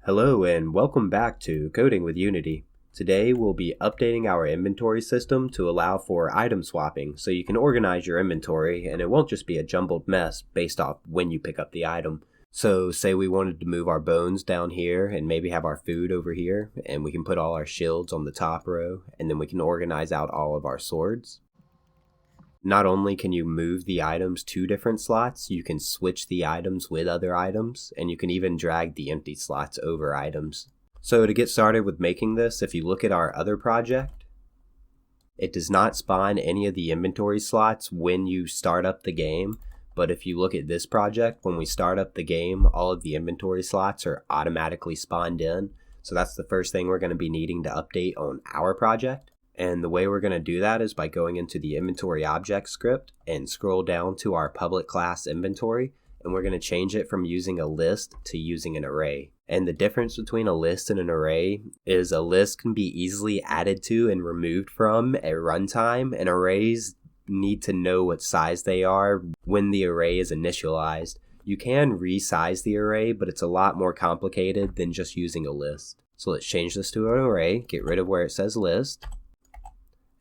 Hello and welcome back to Coding with Unity. Today we'll be updating our inventory system to allow for item swapping so you can organize your inventory and it won't just be a jumbled mess based off when you pick up the item. So say we wanted to move our bones down here and maybe have our food over here, and we can put all our shields on the top row, and then we can organize out all of our swords. Not only can you move the items to different slots, you can switch the items with other items, and you can even drag the empty slots over items. So to get started with making this, if you look at our other project, it does not spawn any of the inventory slots when you start up the game. But if you look at this project, when we start up the game, all of the inventory slots are automatically spawned in. So that's the first thing we're going to be needing to update on our project. And the way we're going to do that is by going into the inventory object script and scroll down to our public class inventory, and we're going to change it from using a list to using an array. And the difference between a list and an array is a list can be easily added to and removed from at runtime, and arrays need to know what size they are when the array is initialized. You can resize the array, but it's a lot more complicated than just using a list. So let's change this to an array, get rid of where it says list,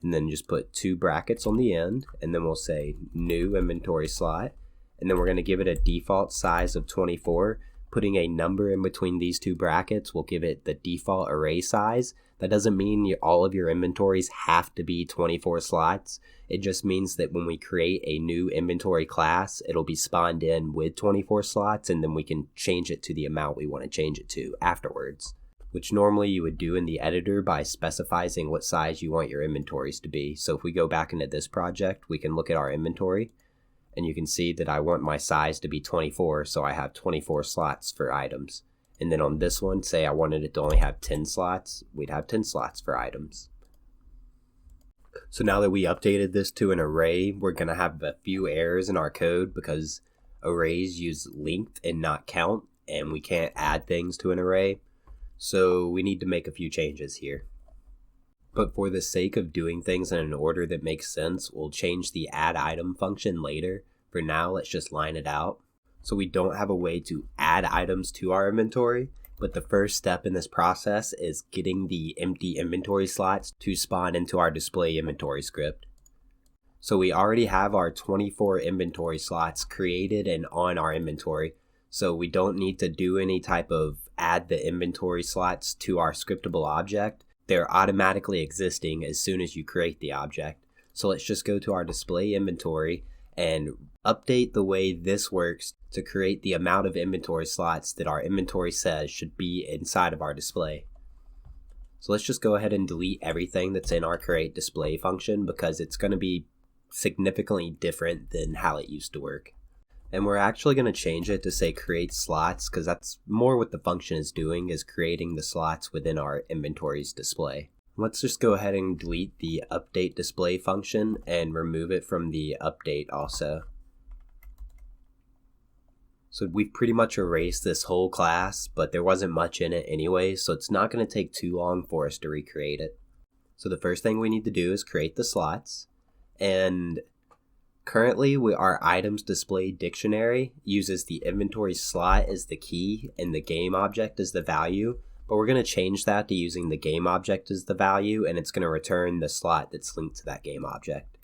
and then just put 2 brackets on the end, and then we'll say new inventory slot, and then we're going to give it a default size of 24. Putting a number in between these 2 brackets will give it the default array size. That doesn't mean all of your inventories have to be 24 slots. It just means that when we create a new inventory class, it'll be spawned in with 24 slots, and then we can change it to the amount we want to change it to afterwards, which normally you would do in the editor by specifying what size you want your inventories to be. So if we go back into this project, we can look at our inventory, and you can see that I want my size to be 24, so I have 24 slots for items. And then on this one, say I wanted it to only have 10 slots, we'd have 10 slots for items. So now that we updated this to an array, we're going to have a few errors in our code because arrays use length and not count, and we can't add things to an array. So we need to make a few changes here. But for the sake of doing things in an order that makes sense, we'll change the add item function later. For now, let's just line it out. So we don't have a way to add items to our inventory, but the first step in this process is getting the empty inventory slots to spawn into our display inventory script. So we already have our 24 inventory slots created and on our inventory, so we don't need to do any type of add the inventory slots to our scriptable object. They're automatically existing as soon as you create the object. So let's just go to our display inventory and update the way this works to create the amount of inventory slots that our inventory says should be inside of our display. So let's just go ahead and delete everything that's in our create display function because it's going to be significantly different than how it used to work. And we're actually going to change it to say create slots because that's more what the function is doing, is creating the slots within our inventory's display. Let's just go ahead and delete the update display function and remove it from the update also. So we've pretty much erased this whole class, but there wasn't much in it anyway, so it's not going to take too long for us to recreate it. So the first thing we need to do is create the slots, and currently, our items display dictionary uses the inventory slot as the key and the game object as the value, but we're going to change that to using the game object as the value, and it's going to return the slot that's linked to that game object.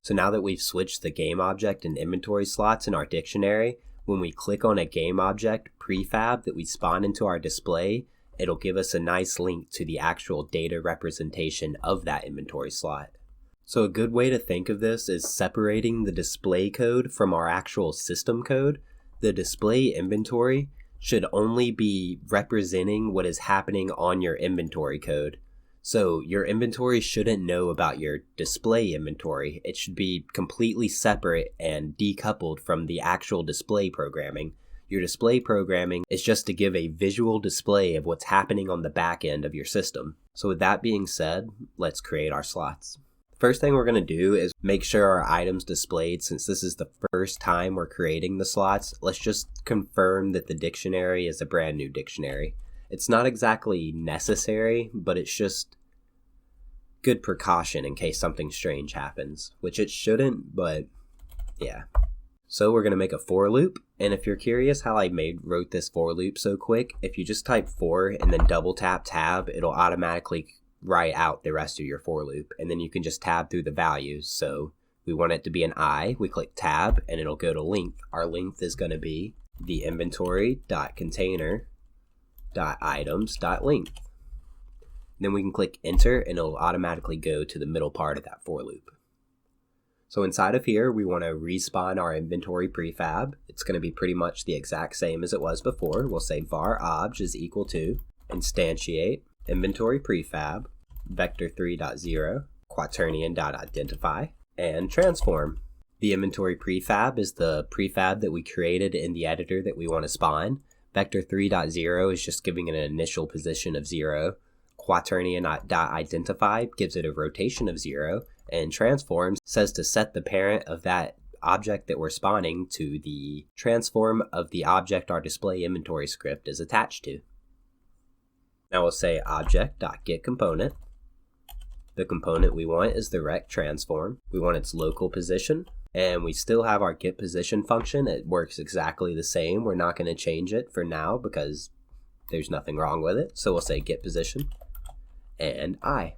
So now that we've switched the game object and inventory slots in our dictionary, when we click on a game object prefab that we spawn into our display, it'll give us a nice link to the actual data representation of that inventory slot. So a good way to think of this is separating the display code from our actual system code. The display inventory should only be representing what is happening on your inventory code. So your inventory shouldn't know about your display inventory. It should be completely separate and decoupled from the actual display programming. Your display programming is just to give a visual display of what's happening on the back end of your system. So with that being said, let's create our slots. First thing we're going to do is make sure our items displayed. Since this is the first time we're creating the slots, let's just confirm that the dictionary is a brand new dictionary. It's not exactly necessary, but it's just good precaution in case something strange happens, which it shouldn't, but yeah. So we're going to make a for loop, and if you're curious how I wrote this for loop so quick, if you just type for and then double tap tab, it'll automatically write out the rest of your for loop, and then you can just tab through the values. So we want it to be an I, we click tab, and it'll go to length. Our length is going to be the inventory.container.items.length. Then we can click enter, and it'll automatically go to the middle part of that for loop. So inside of here, we want to respawn our inventory prefab. It's going to be pretty much the exact same as it was before. We'll say var obj is equal to instantiate inventory prefab vector3.0 quaternion.identify and transform. The inventory prefab is the prefab that we created in the editor that we want to spawn. Vector3.0 is just giving it an initial position of 0. Quaternion.identify gives it a rotation of 0. And transform says to set the parent of that object that we're spawning to the transform of the object our display inventory script is attached to. Now we'll say object.getComponent. The component we want is the rect transform. We want its local position, and we still have our getPosition function. It works exactly the same. We're not going to change it for now because there's nothing wrong with it. So we'll say getPosition and I.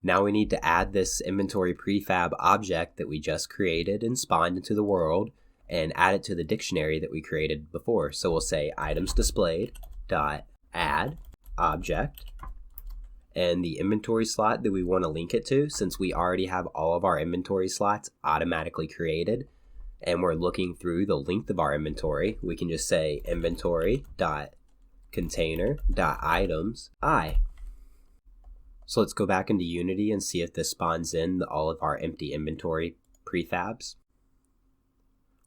Now we need to add this inventory prefab object that we just created and spawned into the world and add it to the dictionary that we created before. So we'll say items displayed dot add object, and the inventory slot that we want to link it to, since we already have all of our inventory slots automatically created and we're looking through the length of our inventory, we can just say inventory dot container dot items I. So let's go back into Unity and see if this spawns in all of our empty inventory prefabs.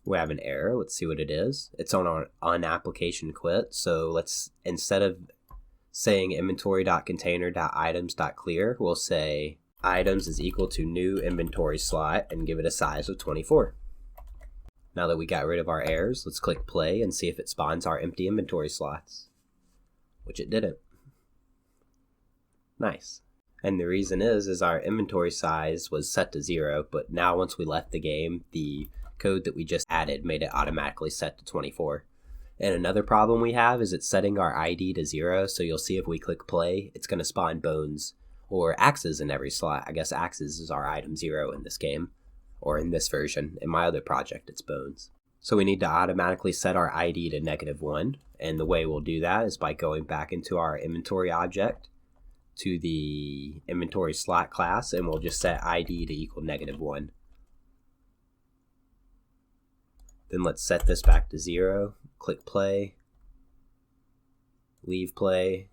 We have an error. Let's see what it is. It's on our application quit. So let's, instead of saying inventory.container.items.clear, we'll say items is equal to new inventory slot and give it a size of 24. Now that we got rid of our errors, let's click play and see if it spawns our empty inventory slots, which it didn't. Nice. And the reason is our inventory size was set to 0, but now once we left the game, the code that we just added made it automatically set to 24. And another problem we have is it's setting our ID to 0, so you'll see if we click play, it's going to spawn bones or axes in every slot. I guess axes is our item 0 in this game, or in this version. In my other project, it's bones. So we need to automatically set our ID to -1, and the way we'll do that is by going back into our inventory object to the inventory slot class, and we'll just set ID to equal -1. Then let's set this back to 0, click play, leave play,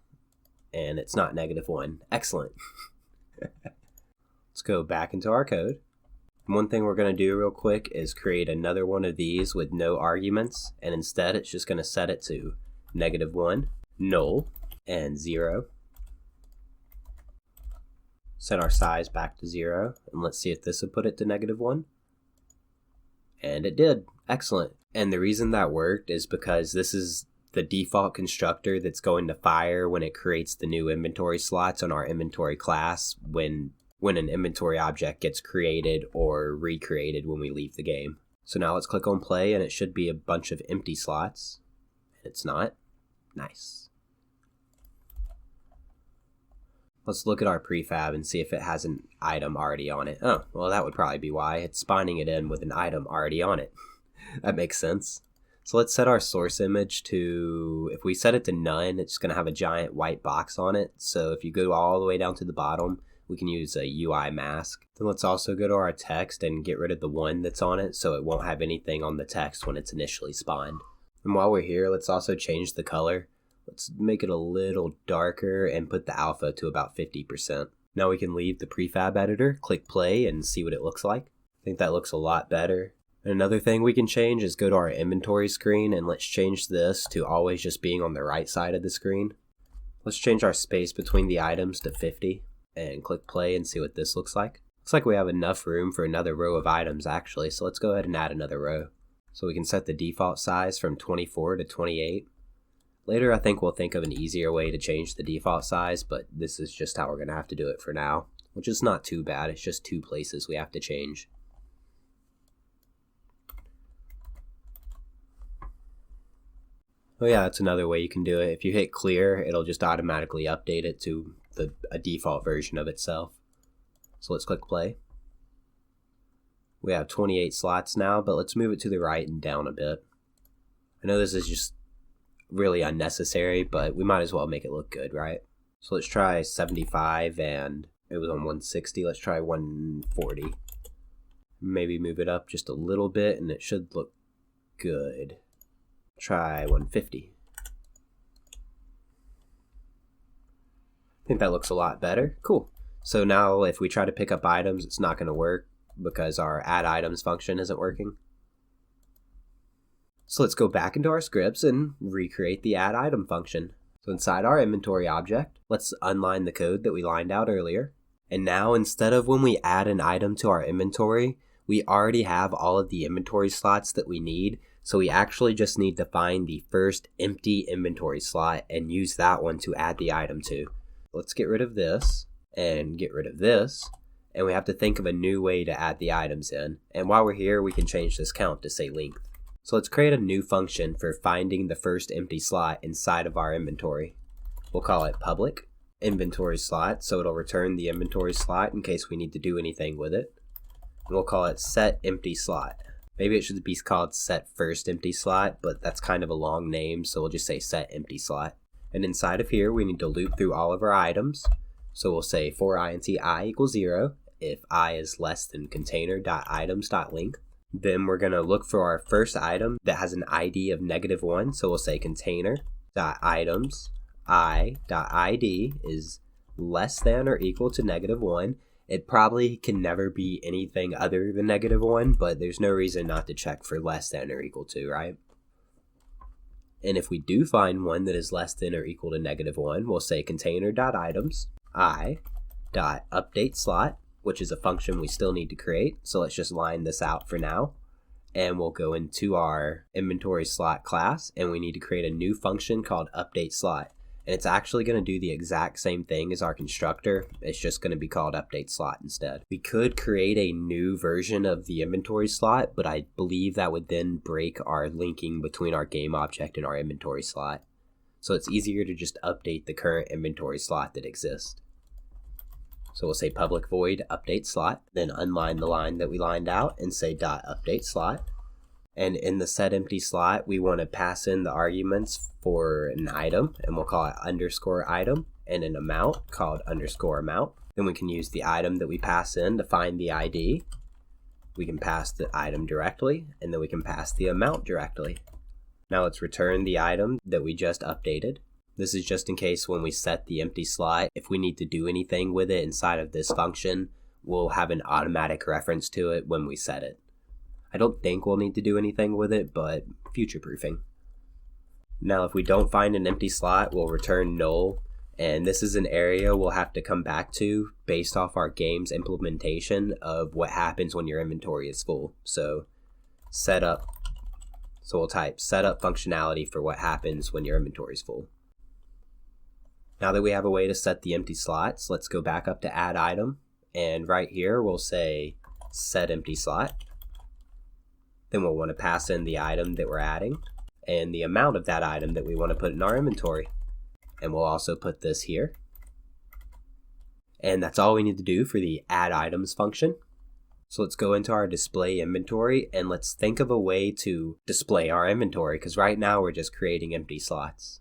and it's not -1. Excellent. Let's go back into our code. One thing we're going to do real quick is create another one of these with no arguments, and instead it's just going to set it to -1, null, and 0. Set our size back to 0, and let's see if this would put it to -1. And it did. Excellent. And the reason that worked is because this is the default constructor that's going to fire when it creates the new inventory slots on our inventory class when an inventory object gets created or recreated when we leave the game. So now let's click on play, and it should be a bunch of empty slots. It's not. Nice. Let's look at our prefab and see if it has an item already on it. Oh, well, that would probably be why. It's spawning it in with an item already on it. That makes sense. So let's set our source image to, if we set it to none, it's going to have a giant white box on it. So if you go all the way down to the bottom, we can use a UI mask. Then let's also go to our text and get rid of the 1 that's on it so it won't have anything on the text when it's initially spawned. And while we're here, let's also change the color. Let's make it a little darker and put the alpha to about 50%. Now we can leave the prefab editor, click play, and see what it looks like. I think that looks a lot better. And another thing we can change is go to our inventory screen, and let's change this to always just being on the right side of the screen. Let's change our space between the items to 50 and click play and see what this looks like. Looks like we have enough room for another row of items actually, so let's go ahead and add another row. So we can set the default size from 24 to 28. Later, I think we'll think of an easier way to change the default size, but this is just how we're going to have to do it for now. which is not too bad. It's just 2 places we have to change. Oh yeah, that's another way you can do it. If you hit clear, it'll just automatically update it to a default version of itself. So let's click play. We have 28 slots now, but let's move it to the right and down a bit. I know this is just really unnecessary, but we might as well make it look good, right? So let's try 75, and it was on 160. Let's try 140. Maybe move it up just a little bit, and it should look good. Try 150. I think that looks a lot better. Cool. So now if we try to pick up items, it's not going to work because our add items function isn't working. So let's go back into our scripts and recreate the add item function. So inside our inventory object, let's unline the code that we lined out earlier. And now instead of when we add an item to our inventory, we already have all of the inventory slots that we need. So we actually just need to find the first empty inventory slot and use that one to add the item to. Let's get rid of this and get rid of this. And we have to think of a new way to add the items in. And while we're here, we can change this count to say length. So let's create a new function for finding the first empty slot inside of our inventory. We'll call it public inventory slot, so it'll return the inventory slot in case we need to do anything with it. And we'll call it set empty slot. Maybe it should be called set first empty slot, but that's kind of a long name, so we'll just say set empty slot. And inside of here, we need to loop through all of our items. So we'll say for int I equals 0 if I is less than container.items.length. Then we're going to look for our first item that has an ID of -1. So we'll say container.items I.id is less than or equal to -1. It probably can never be anything other than -1, but there's no reason not to check for less than or equal to, right? And if we do find one that is less than or equal to -1, we'll say container.items I.update slot, which is a function we still need to create. So let's just line this out for now. And we'll go into our inventory slot class, and we need to create a new function called update slot. And it's actually going to do the exact same thing as our constructor. It's just going to be called update slot instead. We could create a new version of the inventory slot, but I believe that would then break our linking between our game object and our inventory slot. So it's easier to just update the current inventory slot that exists. So we'll say public void update slot, then unline the line that we lined out and say .update slot. And in the set empty slot, we want to pass in the arguments for an item, and we'll call it _item, and an amount called _amount. Then we can use the item that we pass in to find the ID. We can pass the item directly, and then we can pass the amount directly. Now let's return the item that we just updated. This is just in case when we set the empty slot, if we need to do anything with it inside of this function, we'll have an automatic reference to it when we set it. I don't think we'll need to do anything with it, but future-proofing. Now if we don't find an empty slot, we'll return null, and this is an area we'll have to come back to based off our game's implementation of what happens when your inventory is full. So we'll type setup functionality for what happens when your inventory is full. Now that we have a way to set the empty slots, let's go back up to add item, and right here we'll say set empty slot. Then we'll want to pass in the item that we're adding and the amount of that item that we want to put in our inventory. And we'll also put this here. And that's all we need to do for the add items function. So let's go into our display inventory and let's think of a way to display our inventory, because right now we're just creating empty slots.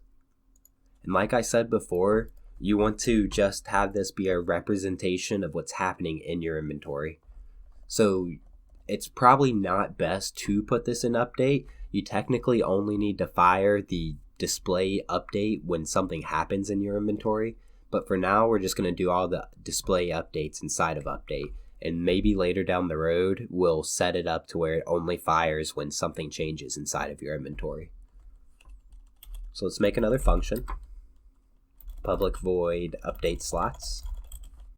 And like I said before, you want to just have this be a representation of what's happening in your inventory. So it's probably not best to put this in update. You technically only need to fire the display update when something happens in your inventory. But for now, we're just going to do all the display updates inside of update. And maybe later down the road, we'll set it up to where it only fires when something changes inside of your inventory. So let's make another function. Public void update slots.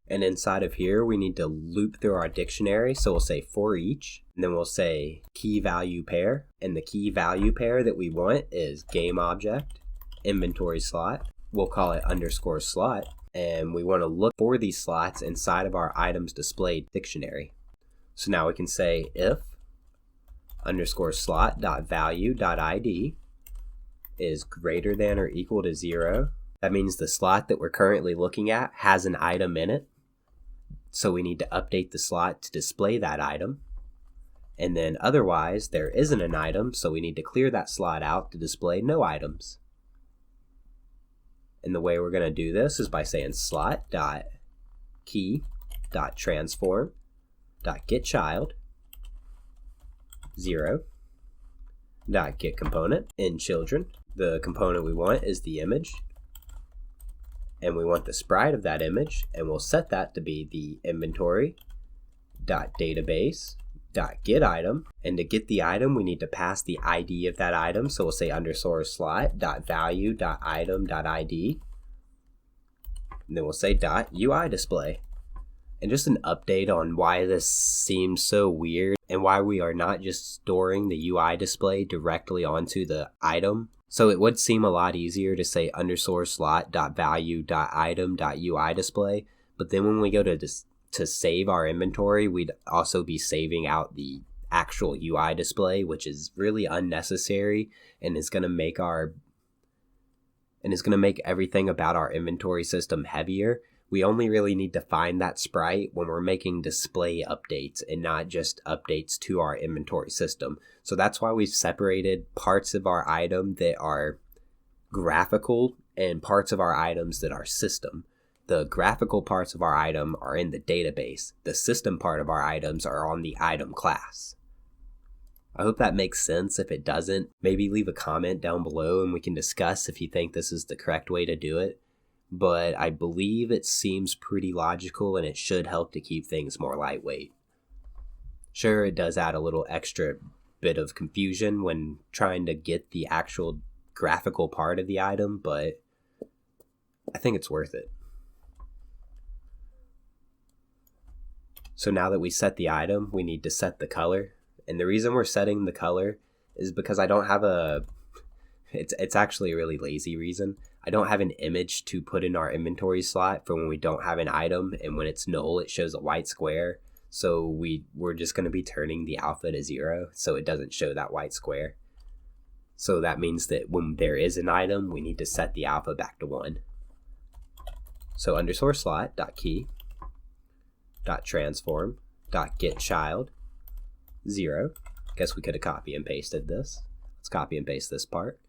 And inside of here, we need to loop through our dictionary. So we'll say for each, and then we'll say key value pair. And the key value pair that we want is game object, inventory slot. We'll call it _slot. and we want to look for these slots inside of our items displayed dictionary. So now we can say if underscore slot.value.id is greater than or equal to 0. That means the slot that we're currently looking at has an item in it. So we need to update the slot to display that item. And then otherwise there isn't an item, so we need to clear that slot out to display no items. And the way we're going to do this is by saying slot.key.transform.getChild 0.getComponent in children. The component we want is the image, and we want the sprite of that image, and we'll set that to be the inventory.database.getItem. And to get the item, we need to pass the ID of that item. So we'll say underscore slot.value.item.id. And then we'll say .UI display. And just an update on why this seems so weird and why we are not just storing the UI display directly onto the item. So it would seem a lot easier to say underscore slot.value.item.UI display. But then when we go to save our inventory, we'd also be saving out the actual UI display, which is really unnecessary and is going to make everything about our inventory system heavier. We only really need to find that sprite when we're making display updates and not just updates to our inventory system. So that's why we've separated parts of our item that are graphical and parts of our items that are system. The graphical parts of our item are in the database. The system part of our items are on the item class. I hope that makes sense. If it doesn't, maybe leave a comment down below and we can discuss if you think this is the correct way to do it. But I believe it seems pretty logical and it should help to keep things more lightweight. Sure, it does add a little extra bit of confusion when trying to get the actual graphical part of the item, but I think it's worth it. So now that we set the item, we need to set the color. And the reason we're setting the color is because I don't have it's actually a really lazy reason. I don't have an image to put in our inventory slot for when we don't have an item, and when it's null, it shows a white square. So we're just going to be turning the alpha to 0, so it doesn't show that white square. So that means that when there is an item, we need to set the alpha back to 1. So underscore slot.key.transform.getChild 0. Guess we could have copy and pasted this. Let's copy and paste this part.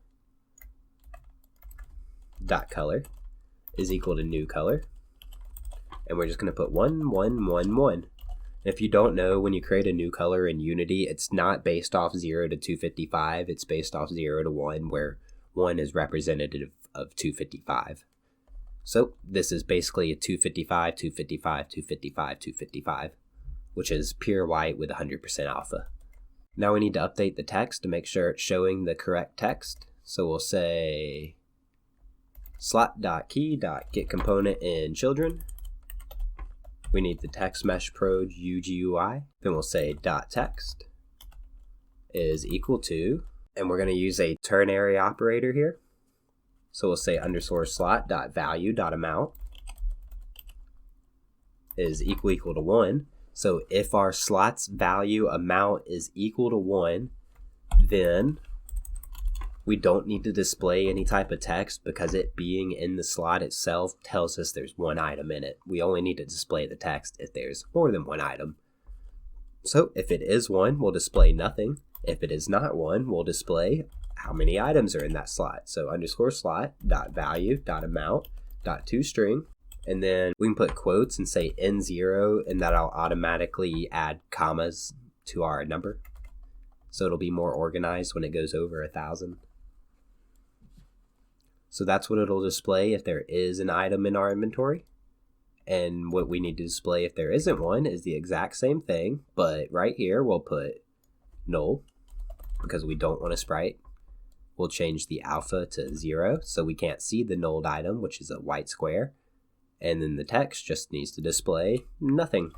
.color is equal to new color, and we're just going to put 1, 1, 1, 1. If you don't know, when you create a new color in Unity, it's not based off 0 to 255, it's based off 0 to 1, where 1 is representative of 255. So this is basically a 255, 255, 255, 255, which is pure white with 100% alpha. Now we need to update the text to make sure it's showing the correct text. So we'll say slot.key.getComponent in children. We need the text mesh proj UGUI. Then we'll say .text is equal to, and we're going to use a ternary operator here. So we'll say underscore slot.value.amount is equal to 1. So if our slot's value amount is equal to 1, then we don't need to display any type of text because it being in the slot itself tells us there's one item in it. We only need to display the text if there's more than one item. So if it is 1, we'll display nothing. If it is not 1, we'll display how many items are in that slot. So underscore slot.value.amount.toString. And then we can put quotes and say N0, and that'll automatically add commas to our number. So it'll be more organized when it goes over 1,000. So that's what it'll display if there is an item in our inventory. And what we need to display if there isn't one is the exact same thing, but right here we'll put null because we don't want a sprite. We'll change the alpha to 0 so we can't see the nulled item, which is a white square. And then the text just needs to display nothing.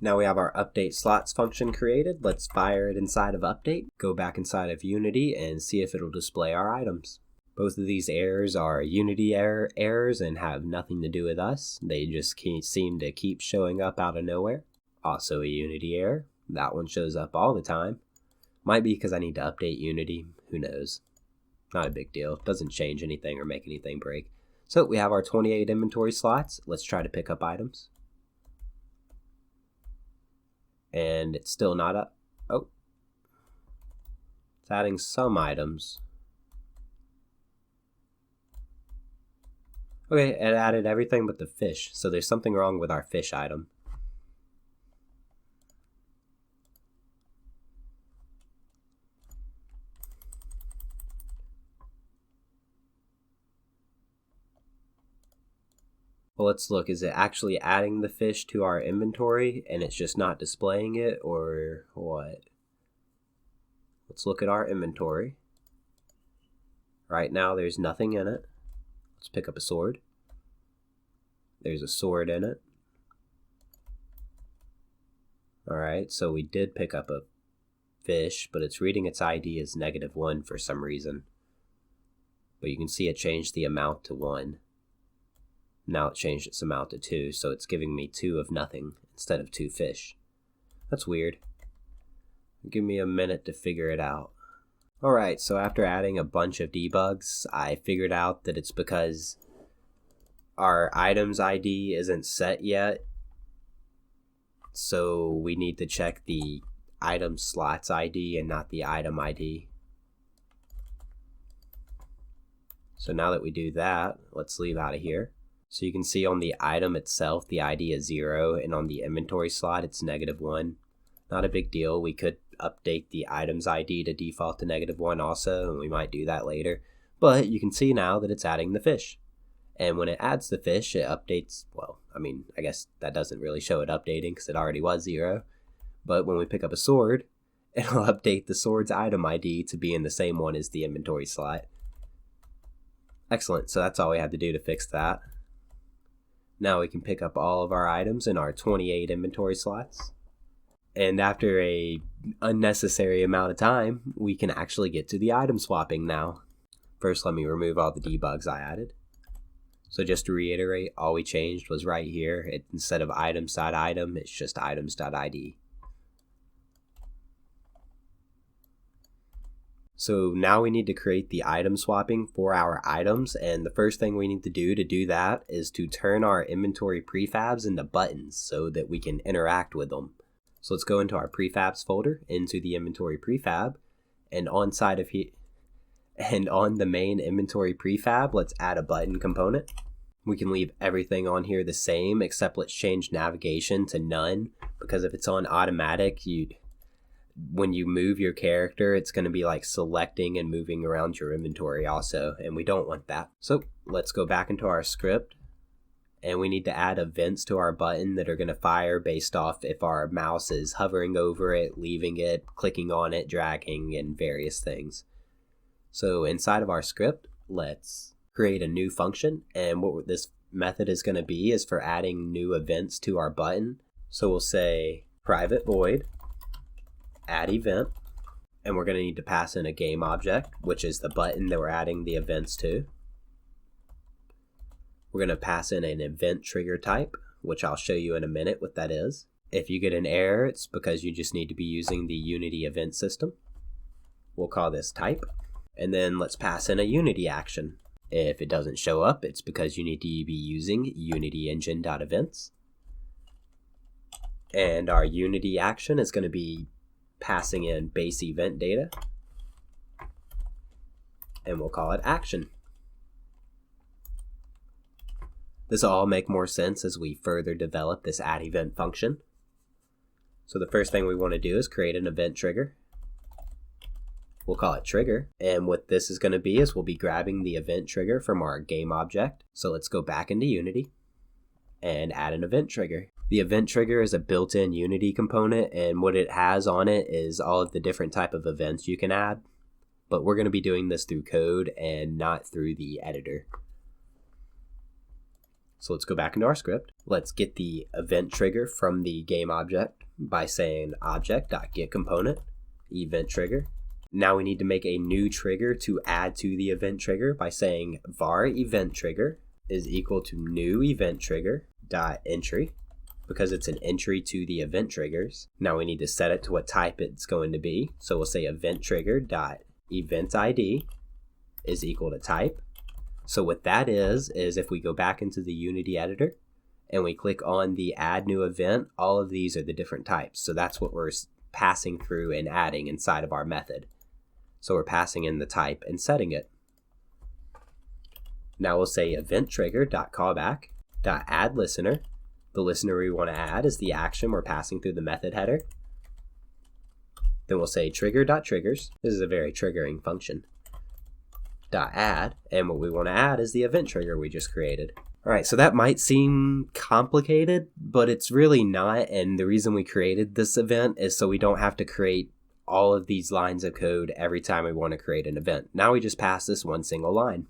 Now we have our update slots function created. Let's fire it inside of update, go back inside of Unity and see if it'll display our items. Both of these errors are Unity errors and have nothing to do with us. They just seem to keep showing up out of nowhere. Also a Unity error. That one shows up all the time. Might be because I need to update Unity. Who knows? Not a big deal. Doesn't change anything or make anything break. So we have our 28 inventory slots. Let's try to pick up items. And it's still not up. Oh. It's adding some items. Okay, it added everything but the fish. So there's something wrong with our fish item. Well, let's look. Is it actually adding the fish to our inventory and it's just not displaying it, or what? Let's look at our inventory. Right now there's nothing in it. Let's pick up a sword. There's a sword in it. Alright, so we did pick up a fish, but it's reading its ID as -1 for some reason. But you can see it changed the amount to 1. Now it changed its amount to 2, so it's giving me 2 of nothing instead of 2 fish. That's weird. Give me a minute to figure it out. Alright, so after adding a bunch of debugs, I figured out that it's because our items ID isn't set yet. So we need to check the item slots ID and not the item ID. So now that we do that, let's leave out of here. So you can see on the item itself, the ID is 0, and on the inventory slot, it's -1. Not a big deal. We could update the items ID to default to -1 also, and we might do that later. But you can see now that it's adding the fish. And when it adds the fish, it updates, well, I guess that doesn't really show it updating because it already was 0. But when we pick up a sword, it'll update the sword's item ID to be in the same one as the inventory slot. Excellent, so that's all we had to do to fix that. Now we can pick up all of our items in our 28 inventory slots. And after a unnecessary amount of time, we can actually get to the item swapping now. First, let me remove all the debugs I added. So just to reiterate, all we changed was right here. Instead of items.item, it's just items.id. So now we need to create the item swapping for our items, and the first thing we need to do that is to turn our inventory prefabs into buttons so that we can interact with them. So let's go into our prefabs folder, into the inventory prefab, and on the main inventory prefab, let's add a button component. We can leave everything on here the same, except let's change navigation to none, because if it's on automatic, when you move your character, it's going to be like selecting and moving around your inventory also, and we don't want that. So let's go back into our script, and we need to add events to our button that are going to fire based off if our mouse is hovering over it, leaving it, clicking on it, dragging, and various things. So inside of our script, let's create a new function, and what this method is going to be is for adding new events to our button. So we'll say private void add event, and we're going to need to pass in a game object, which is the button that we're adding the events to. We're going to pass in an event trigger type, which I'll show you in a minute what that is. If you get an error, it's because you just need to be using the Unity event system. We'll call this type, and then let's pass in a Unity action. If it doesn't show up, it's because you need to be using Unity engine.events. And our Unity action is going to be passing in base event data, and we'll call it action. This will all make more sense as we further develop this add event function. So the first thing we want to do is create an event trigger. We'll call it trigger, and what this is going to be is we'll be grabbing the event trigger from our game object. So let's go back into Unity and add an event trigger. The event trigger is a built-in Unity component, and what it has on it is all of the different type of events you can add, but we're going to be doing this through code and not through the editor. So let's go back into our script. Let's get the event trigger from the game object by saying object.getComponent event trigger, Now we need to make a new trigger to add to the event trigger by saying var event trigger is equal to new event trigger dot entry, because it's an entry to the event triggers. Now we need to set it to what type it's going to be. So we'll say event trigger dot event ID is equal to type. So what that is if we go back into the Unity editor and we click on the add new event, all of these are the different types. So that's what we're passing through and adding inside of our method. So we're passing in the type and setting it. Now we'll say event trigger dot callback dot add listener. The listener we want to add is the action we're passing through the method header. Then we'll say trigger dot triggers. This is a very triggering function. Dot add, and what we want to add is the event trigger we just created. Alright, so that might seem complicated, but it's really not, and the reason we created this event is so we don't have to create all of these lines of code every time we want to create an event. Now we just pass this one single line.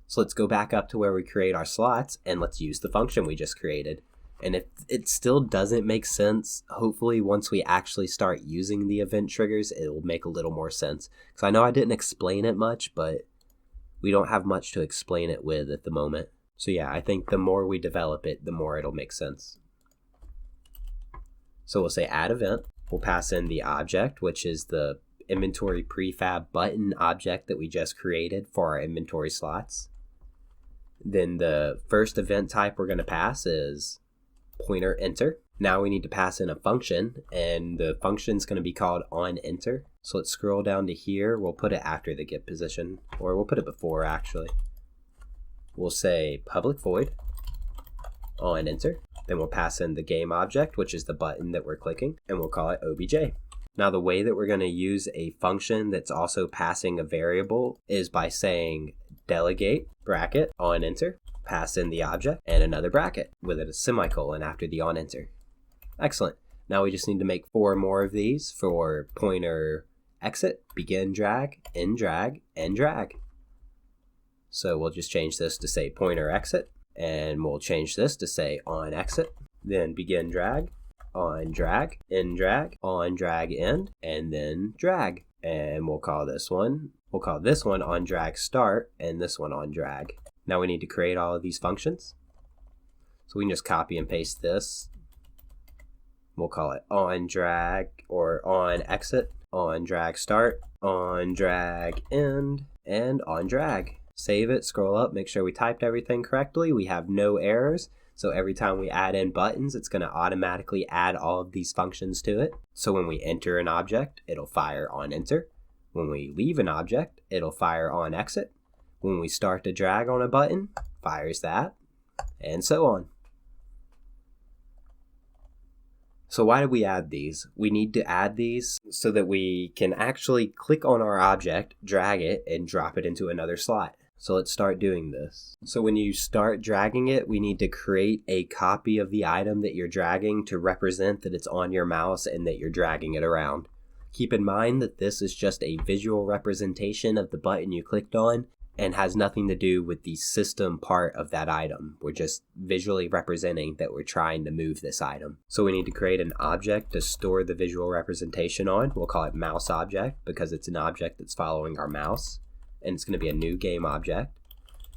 So let's go back up to where we create our slots and let's use the function we just created. And if it still doesn't make sense, hopefully once we actually start using the event triggers, it will make a little more sense. Because I know I didn't explain it much, but we don't have much to explain it with at the moment. So yeah, I think the more we develop it, the more it'll make sense. So we'll say add event. We'll pass in the object, which is the inventory prefab button object that we just created for our inventory slots. Then the first event type we're going to pass is pointer enter. Now we need to pass in a function, and the function is going to be called onEnter. So let's scroll down to here. We'll put it after the get position, or we'll put it before actually. We'll say public void onEnter. Then we'll pass in the game object, which is the button that we're clicking, and we'll call it obj. Now the way that we're going to use a function that's also passing a variable is by saying delegate bracket onEnter, pass in the object, and another bracket with a semicolon after the onEnter. Excellent. Now we just need to make 4 more of these for pointer exit, begin drag, end drag, and drag. So we'll just change this to say pointer exit, and we'll change this to say on exit, then begin drag, on drag, end drag, on drag end, and then drag. And we'll call this one on drag start, and this one on drag. Now we need to create all of these functions. So we can just copy and paste this. We'll call it on drag or on exit, on drag start, on drag end, and on drag. Save it, scroll up, make sure we typed everything correctly. We have no errors. So every time we add in buttons, it's going to automatically add all of these functions to it. So when we enter an object, it'll fire on enter. When we leave an object, it'll fire on exit. When we start to drag on a button, fires that, and so on. So why did we add these? We need to add these so that we can actually click on our object, drag it, and drop it into another slot. So let's start doing this. So when you start dragging it, we need to create a copy of the item that you're dragging to represent that it's on your mouse and that you're dragging it around. Keep in mind that this is just a visual representation of the button you clicked on and has nothing to do with the system part of that item. We're just visually representing that we're trying to move this item. So we need to create an object to store the visual representation on. We'll call it mouse object because it's an object that's following our mouse. And it's going to be a new game object.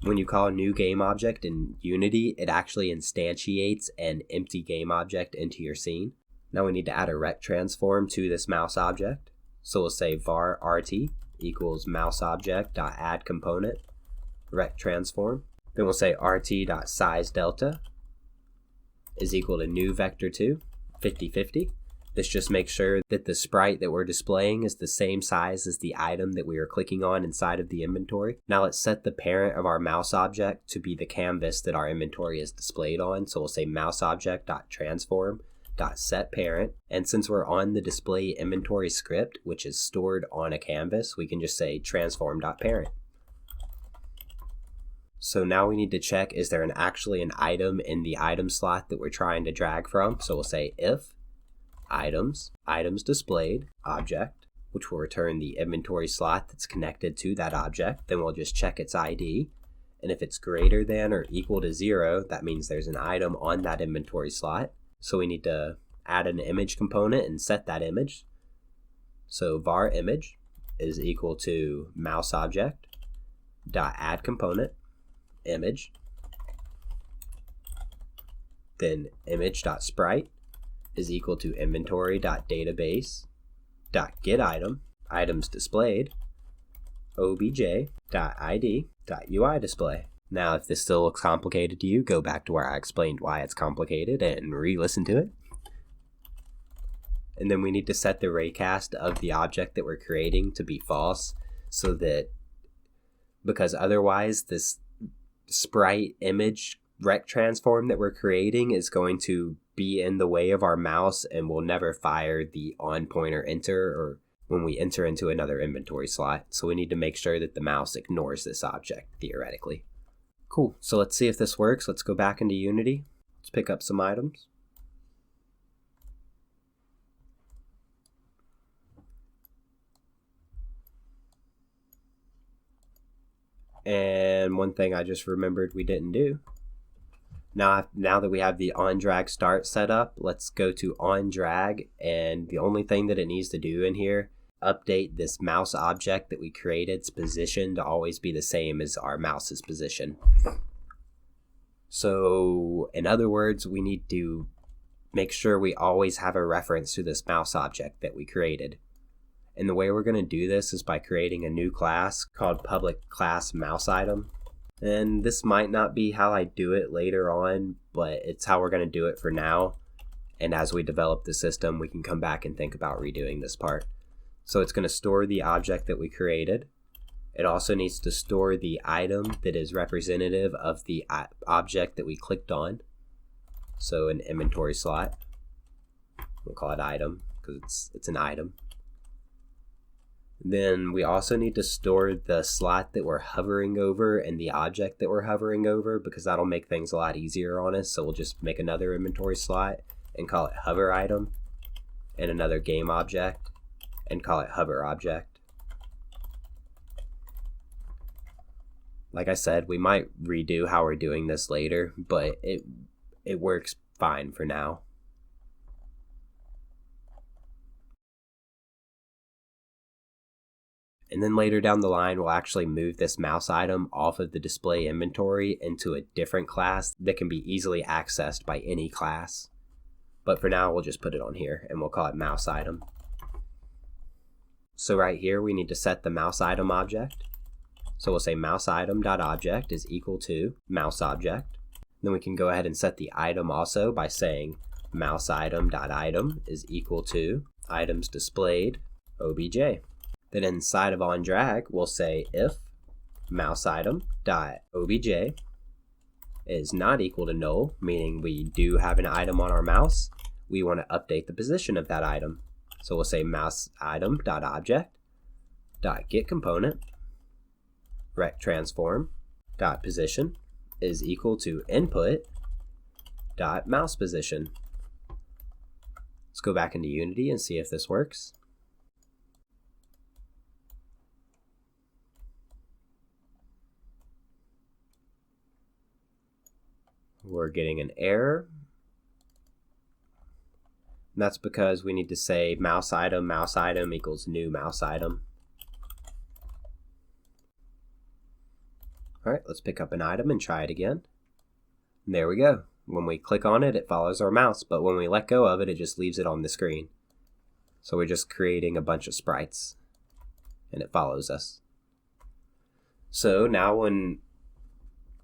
When you call a new game object in Unity, it actually instantiates an empty game object into your scene. Now we need to add a rect transform to this mouse object. So we'll say var rt equals mouse object.add component rect transform. Then we'll say rt.size delta is equal to new vector2 50/50. This just makes sure that the sprite that we're displaying is the same size as the item that we are clicking on inside of the inventory. Now let's set the parent of our mouse object to be the canvas that our inventory is displayed on. So we'll say mouse object.transform.setParent. And since we're on the display inventory script, which is stored on a canvas, we can just say transform.parent. So now we need to check, is there actually an item in the item slot that we're trying to drag from? So we'll say if items displayed object, which will return the inventory slot that's connected to that object. Then we'll just check its ID, and if it's greater than or equal to 0, that means there's an item on that inventory slot. So we need to add an image component and set that image. So var image is equal to mouse object dot add component image, then image dot sprite is equal to inventory dot database dot get item, items displayed, obj dot id dot ui display. Now if this still looks complicated to you, go back to where I explained why it's complicated and re-listen to it. And then we need to set the raycast of the object that we're creating to be false, so that, because otherwise this sprite image rect transform that we're creating is going to be in the way of our mouse and will never fire the on pointer enter or when we enter into another inventory slot. So we need to make sure that the mouse ignores this object theoretically. Cool, so let's see if this works. Let's go back into Unity. Let's pick up some items. And one thing I just remembered we didn't do. Now that we have the on drag start set up, let's go to on drag, and the only thing that it needs to do in here, update this mouse object that we created's position to always be the same as our mouse's position. So in other words, we need to make sure we always have a reference to this mouse object that we created. And the way we're going to do this is by creating a new class called public class mouse item. And this might not be how I do it later on, but it's how we're going to do it for now. And as we develop the system, we can come back and think about redoing this part. So it's going to store the object that we created. It also needs to store the item that is representative of the object that we clicked on. So an inventory slot. We'll call it item because it's an item. Then we also need to store the slot that we're hovering over and the object that we're hovering over, because that'll make things a lot easier on us. So we'll just make another inventory slot and call it hover item, and another game object and call it hover object. Like I said, we might redo how we're doing this later, but it works fine for now. And then later down the line, we'll actually move this mouse item off of the display inventory into a different class that can be easily accessed by any class. But for now, we'll just put it on here and we'll call it mouse item. So right here, we need to set the mouse item object. So we'll say mouse item.object is equal to mouse object. Then we can go ahead and set the item also by saying mouse item.item is equal to items displayed obj. Then inside of on drag, we'll say if mouse item.obj is not equal to null, meaning we do have an item on our mouse, we want to update the position of that item. So we'll say mouse item.object.getComponent rect transform dot position is equal to input dot mouse position. Let's go back into Unity and see if this works. We're getting an error. And that's because we need to say mouse item equals new mouse item. All right, let's pick up an item and try it again. And there we go. When we click on it, it follows our mouse, but when we let go of it, it just leaves it on the screen. So we're just creating a bunch of sprites, and it follows us. So now when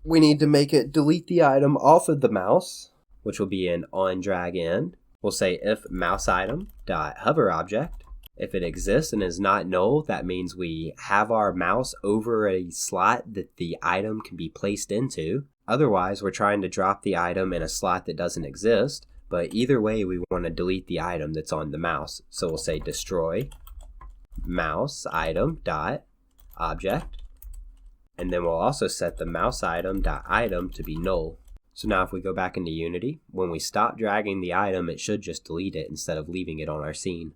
we need to make it delete the item off of the mouse, which will be an on drag in, we'll say if mouse item.hover object. If it exists and is not null, that means we have our mouse over a slot that the item can be placed into. Otherwise, we're trying to drop the item in a slot that doesn't exist, but either way, we want to delete the item that's on the mouse. So we'll say destroy mouse item.object, and then we'll also set the mouse item.item to be null. So now if we go back into Unity, when we stop dragging the item, it should just delete it instead of leaving it on our scene.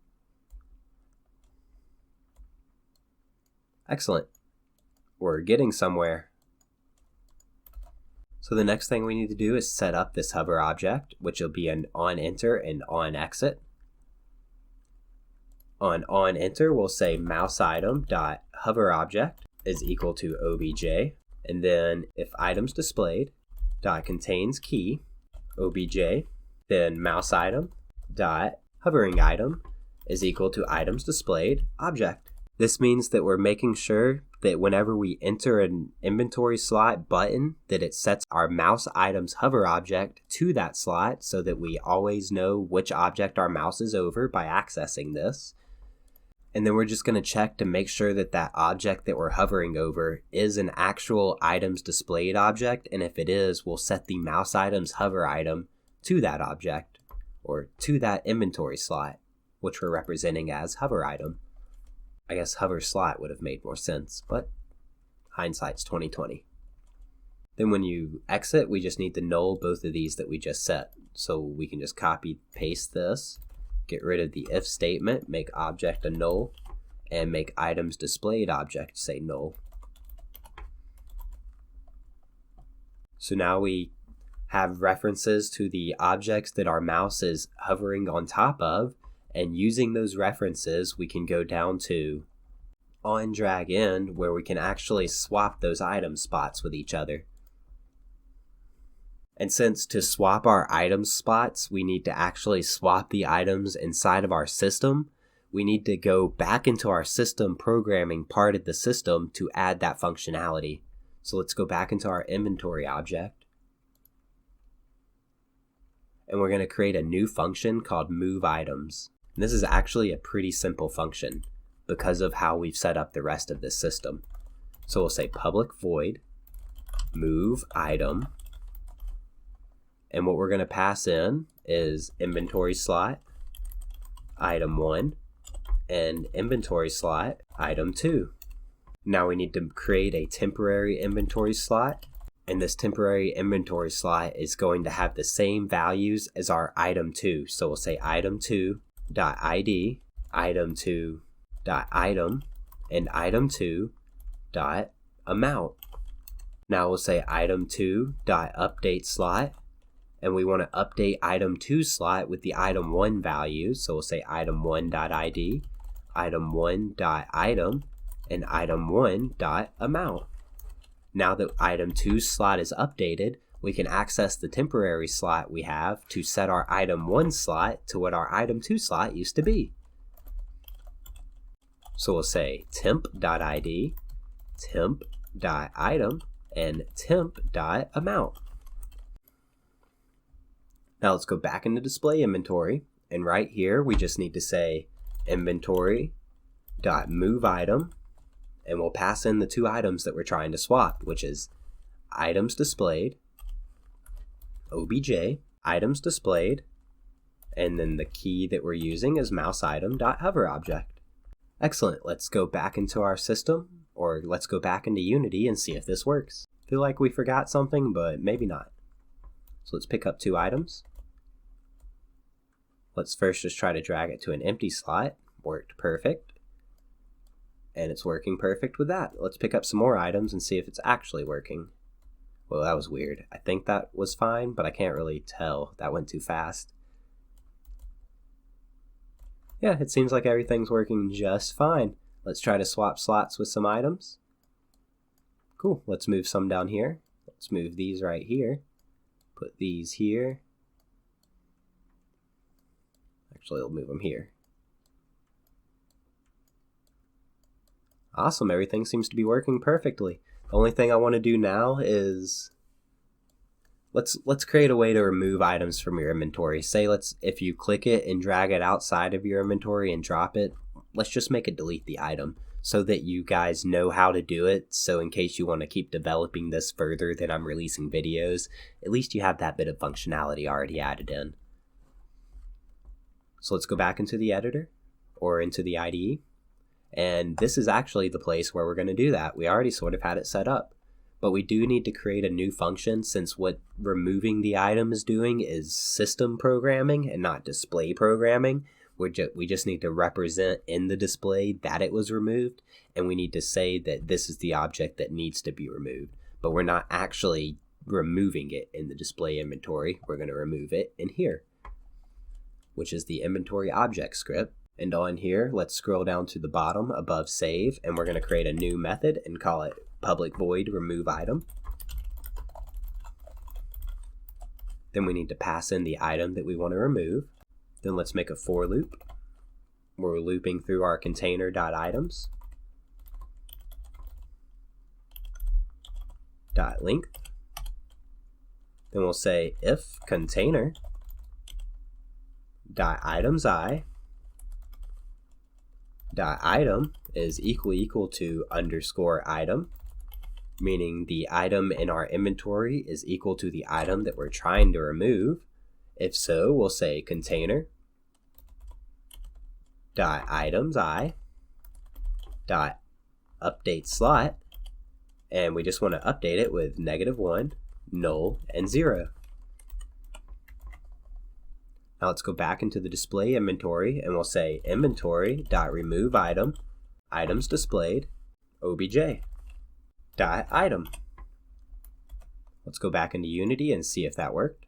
Excellent. We're getting somewhere. So the next thing we need to do is set up this hover object, which will be an on enter and on exit. On enter, we'll say mouse item dot hover object is equal to obj, and then if items displayed dot contains key obj, then mouse item dot hovering item is equal to items displayed object. This means that we're making sure that whenever we enter an inventory slot button, that it sets our mouse items hover object to that slot so that we always know which object our mouse is over by accessing this. And then we're just going to check to make sure that that object that we're hovering over is an actual items displayed object, and if it is, we'll set the mouse items hover item to that object, or to that inventory slot, which we're representing as hover item. I guess hover slot would have made more sense, but hindsight's 20/20. Then when you exit, we just need to null both of these that we just set. So we can just copy paste this, get rid of the if statement, make object a null, and make items displayed object say null. So now we have references to the objects that our mouse is hovering on top of, and using those references, we can go down to on drag in, where we can actually swap those item spots with each other. And since to swap our item spots, we need to actually swap the items inside of our system, we need to go back into our system programming part of the system to add that functionality. So let's go back into our inventory object. And we're going to create a new function called move items. And this is actually a pretty simple function because of how we've set up the rest of this system. So we'll say public void move item, and what we're going to pass in is inventory slot item 1 and inventory slot item 2. Now we need to create a temporary inventory slot, and this temporary inventory slot is going to have the same values as our item 2. So we'll say item 2 dot id, item 2 dot item, and item 2 dot amount. Now we'll say item 2 dot update slot, and we want to update item 2 slot with the item 1 value. So we'll say item 1 dot id, item 1 dot item, and item 1 dot amount. Now that item 2 slot is updated, we can access the temporary slot we have to set our item 1 slot to what our item 2 slot used to be. So we'll say temp.id, temp.item, and temp.amount. Now let's go back into display inventory, and right here we just need to say inventory.moveItem, and we'll pass in the two items that we're trying to swap, which is items displayed obj, items displayed, and then the key that we're using is mouse item.hover object. Excellent. Let's go back into our system, or let's go back into Unity and see if this works. Feel like we forgot something, but maybe not. So let's pick up two items. Let's first just try to drag it to an empty slot. Worked perfect. And it's working perfect with that. Let's pick up some more items and see if it's actually working. Well, that was weird. I think that was fine, but I can't really tell. That went too fast. Yeah, it seems like everything's working just fine. Let's try to swap slots with some items. Cool. Let's move some down here. Let's move these right here. Put these here. Actually, we'll move them here. Awesome. Everything seems to be working perfectly. The only thing I want to do now is let's create a way to remove items from your inventory. Say if you click it and drag it outside of your inventory and drop it, let's just make it delete the item so that you guys know how to do it. So in case you want to keep developing this further than I'm releasing videos, at least you have that bit of functionality already added in. So let's go back into the editor or into the IDE. And this is actually the place where we're going to do that. We already sort of had it set up, but we do need to create a new function since what removing the item is doing is system programming and not display programming. We just need to represent in the display that it was removed, and we need to say that this is the object that needs to be removed, but we're not actually removing it in the display inventory. We're going to remove it in here, which is the inventory object script. And on here, let's scroll down to the bottom above save, and we're going to create a new method and call it public void remove item. Then we need to pass in the item that we want to remove. Then let's make a for loop. We're looping through our container.items. .length. Then we'll say if container .items I .item is equal to underscore item, meaning the item in our inventory is equal to the item that we're trying to remove. If so, we'll say container .items I .update slot, and we just want to update it with -1, null, and 0. Now let's go back into the display inventory, and we'll say inventory.remove item, items displayed, obj .item. Let's go back into Unity and see if that worked.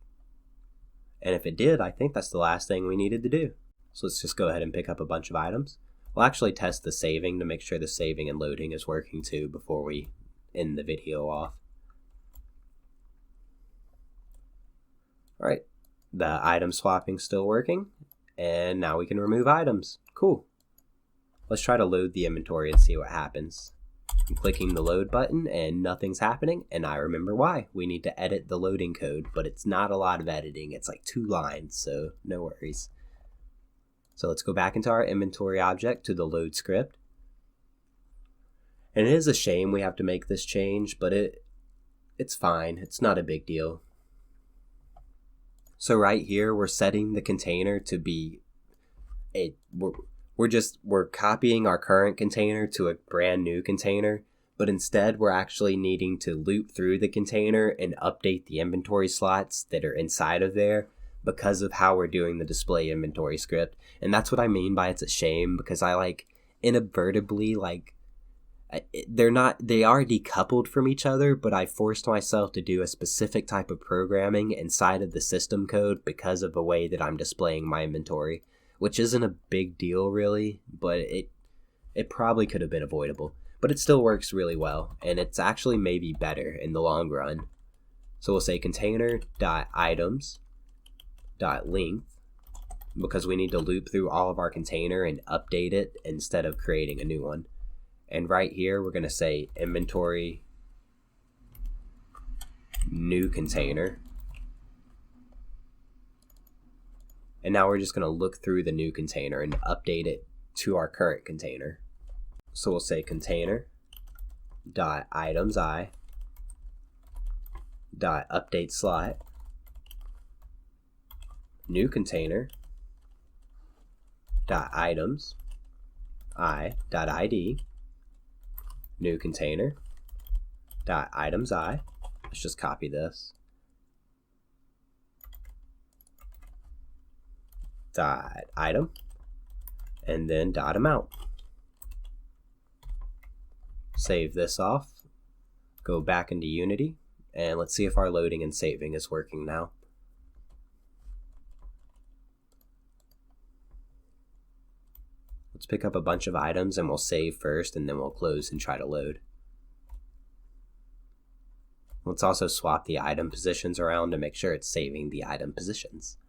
And if it did, I think that's the last thing we needed to do. So let's just go ahead and pick up a bunch of items. We'll actually test the saving to make sure the saving and loading is working too before we end the video off. Alright, the item swapping still working, and now we can remove items. Cool. Let's try to load the inventory and see what happens. I'm clicking the load button and nothing's happening, and I remember why. We need to edit the loading code, but it's not a lot of editing. It's like 2 lines, so no worries. So let's go back into our inventory object to the load script. And it is a shame we have to make this change, but it's fine. It's not a big deal. So right here, we're setting the container to be we're copying our current container to a brand new container, but instead we're actually needing to loop through the container and update the inventory slots that are inside of there because of how we're doing the display inventory script. And that's what I mean by it's a shame, because I inadvertently they are decoupled from each other, but I forced myself to do a specific type of programming inside of the system code because of the way that I'm displaying my inventory, which isn't a big deal really, but it probably could have been avoidable. But it still works really well, and it's actually maybe better in the long run. So we'll say container.items.length, because we need to loop through all of our container and update it instead of creating a new one. And right here, we're going to say inventory new container. And now we're just going to look through the new container and update it to our current container. So we'll say container.items I .update slot new container .items I .id new container .items I. Let's just copy this. .item and then .amount. Save this off. Go back into Unity and let's see if our loading and saving is working now. Let's pick up a bunch of items and we'll save first, and then we'll close and try to load. Let's also swap the item positions around to make sure it's saving the item positions.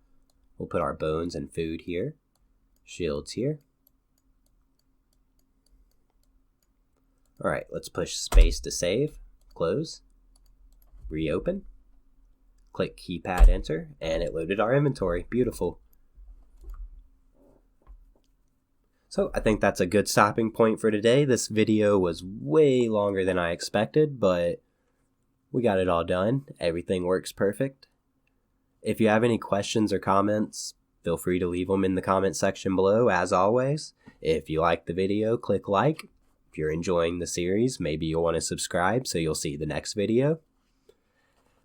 We'll put our bones and food here, shields here. Alright, let's push space to save, close, reopen, click keypad enter, and it loaded our inventory. Beautiful. So I think that's a good stopping point for today. This video was way longer than I expected, but we got it all done. Everything works perfect. If you have any questions or comments, feel free to leave them in the comment section below, as always. If you like the video, click like. If you're enjoying the series, maybe you'll want to subscribe so you'll see the next video.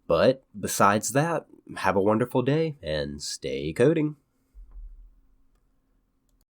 But besides that, have a wonderful day and stay coding.